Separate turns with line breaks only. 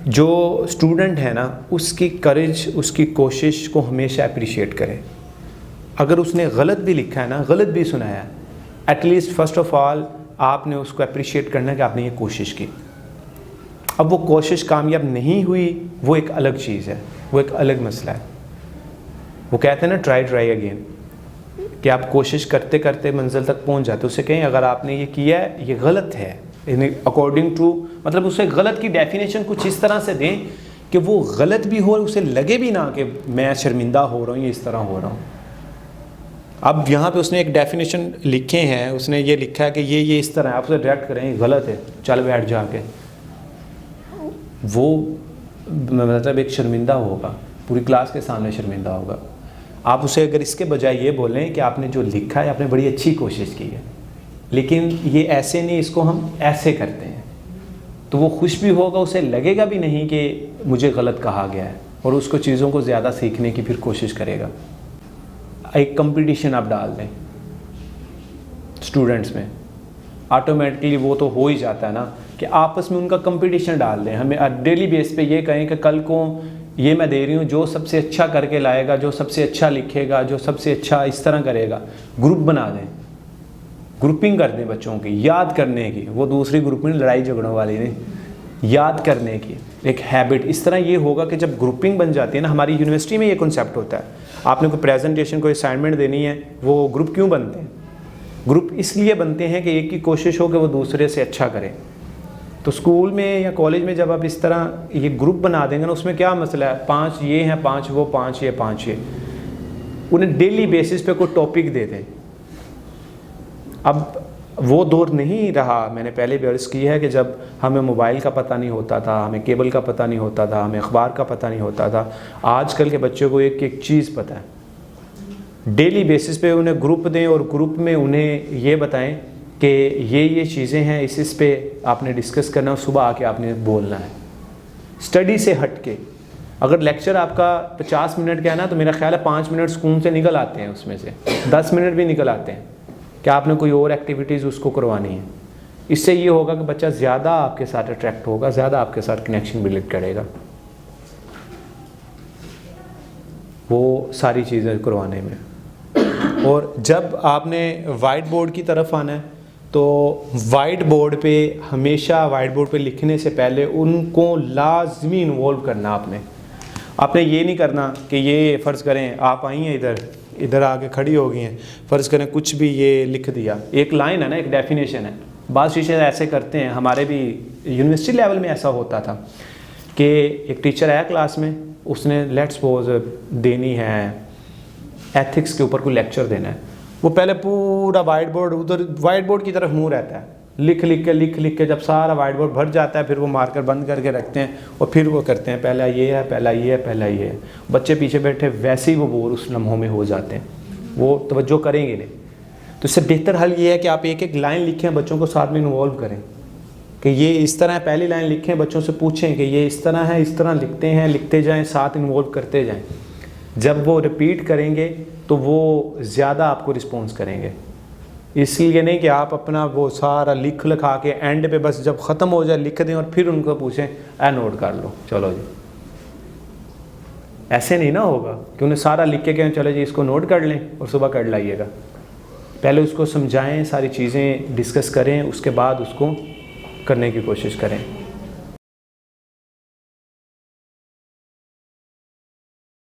जो स्टूडेंट है ना, उसकी करेज, उसकी कोशिश को हमेशा अप्रिशिएट करें। अगर उसने गलत भी लिखा है ना, गलत भी सुनाया है, एटलीस्ट फर्स्ट ऑफ ऑल आपने उसको अप्रिशिएट करना है कि आपने ये कोशिश की। अब वो कोशिश कामयाब नहीं हुई, वो एक अलग चीज़ है, वो एक अलग मसला है। वो कहते हैं ना ट्राई अगेन, कि आप कोशिश करते करते मंजिल तक पहुंच जाते। उससे कहें अगर आपने ये किया है, ये गलत है, अकॉर्डिंग टू, मतलब उसे गलत की डेफिनेशन कुछ इस तरह से दें कि वो गलत भी हो, उसे लगे भी ना कि मैं शर्मिंदा हो रहा हूँ, ये इस तरह हो रहा हूँ। अब यहाँ पे उसने एक डेफिनेशन लिखे हैं, उसने ये लिखा है कि ये इस तरह है, आप उसे डायरेक्ट करें गलत है, चल बैठ जाके, वो मतलब एक शर्मिंदा होगा, पूरी क्लास के सामने शर्मिंदा होगा। आप उसे अगर इसके बजाय ये बोलें कि आपने जो लिखा है आपने बड़ी अच्छी कोशिश की है, लेकिन ये ऐसे नहीं, इसको हम ऐसे करते हैं, तो वो खुश भी होगा, उसे लगेगा भी नहीं कि मुझे गलत कहा गया है, और उसको चीज़ों को ज़्यादा सीखने की फिर कोशिश करेगा। एक कंपटीशन आप डाल दें स्टूडेंट्स में, ऑटोमेटिकली वो तो हो ही जाता है ना कि आपस में उनका कंपटीशन डाल दें। हमें डेली बेस पे ये कहें कि कल को ये मैं दे रही हूँ, जो सबसे अच्छा करके लाएगा, जो सबसे अच्छा लिखेगा, जो सबसे अच्छा इस तरह करेगा, ग्रुप बना दें, ग्रुपिंग कर दें बच्चों की, याद करने की। वो दूसरी ग्रुप में लड़ाई झगड़ों वाली नहीं, याद करने की एक हैबिट। इस तरह ये होगा कि जब ग्रुपिंग बन जाती है ना, हमारी यूनिवर्सिटी में ये कॉन्सेप्ट होता है, आपने कोई प्रेजेंटेशन, कोई असाइनमेंट देनी है, वो ग्रुप क्यों बनते हैं? ग्रुप इसलिए बनते हैं कि एक की कोशिश हो कि वो दूसरे से अच्छा करे। तो स्कूल में या कॉलेज में जब आप इस तरह ये ग्रुप बना देंगे ना, उसमें क्या मसला है, 5 ये हैं, 5 वो, 5 ये, 5 ये, उन्हें डेली बेसिस पे कोई टॉपिक दे दें। अब वो दौर नहीं रहा, मैंने पहले भी अर्ज़ की है कि जब हमें मोबाइल का पता नहीं होता था, हमें केबल का पता नहीं होता था, हमें अखबार का पता नहीं होता था। आजकल के बच्चों को एक एक चीज़ पता है। डेली बेसिस पे उन्हें ग्रुप दें और ग्रुप में उन्हें ये बताएं कि ये चीज़ें हैं, इस पे आपने डिस्कस करना है, सुबह आके आपने बोलना है। स्टडी से हट के, अगर लेक्चर आपका 50 मिनट का है ना, तो मेरा ख्याल है 5 मिनट सुकून से निकल आते हैं, उसमें से 10 मिनट भी निकल आते हैं कि आपने कोई और एक्टिविटीज़ उसको करवानी है। इससे ये होगा कि बच्चा ज़्यादा आपके साथ अट्रैक्ट होगा, ज़्यादा आपके साथ कनेक्शन बिल्ड करेगा, वो सारी चीज़ें करवाने में। और जब आपने वाइट बोर्ड की तरफ आना है, तो वाइट बोर्ड पे हमेशा, वाइट बोर्ड पे लिखने से पहले उनको लाजमी इन्वॉल्व करना। आपने ये नहीं करना कि ये फ़र्ज़ करें आप आई हैं इधर आके खड़ी हो गई हैं, फ़र्ज़ करें कुछ भी ये लिख दिया, एक लाइन है ना, एक डेफिनेशन है। बाज़ टीचर ऐसे करते हैं, हमारे भी यूनिवर्सिटी लेवल में ऐसा होता था कि एक टीचर आया क्लास में, उसने लेट्स सपोज देनी है एथिक्स के ऊपर कोई लेक्चर देना है, वो पहले पूरा वाइट बोर्ड, उधर वाइट बोर्ड की तरफ मुँह रहता है, लिख लिख के जब सारा वाइट बोर्ड भर जाता है, फिर वो मार्कर बंद करके रखते हैं और फिर वो करते हैं पहला ये है, पहला ये है, पहला ये है। बच्चे पीछे बैठे वैसे ही वो बोर उस लम्हों में हो जाते हैं, वो तवज्जो करेंगे नहीं। तो इससे बेहतर हल ये है कि आप एक एक लाइन लिखें, बच्चों को साथ में इन्वॉल्व करें कि ये इस तरह है, पहली लाइन लिखें, बच्चों से पूछें कि ये इस तरह है, इस तरह लिखते हैं, लिखते जाएँ, साथ इन्वॉल्व करते जाएँ। जब वो रिपीट करेंगे तो वो ज़्यादा आपको रिस्पॉन्स करेंगे। इसलिए नहीं कि आप अपना वो सारा लिखा के एंड पे बस जब ख़त्म हो जाए लिख दें और फिर उनको पूछें नोट कर लो, चलो जी। ऐसे नहीं ना होगा कि उन्हें सारा लिख के कहें चलो जी इसको नोट कर लें और सुबह कर लाइएगा। पहले उसको समझाएं, सारी चीज़ें डिस्कस करें, उसके बाद उसको करने की कोशिश करें।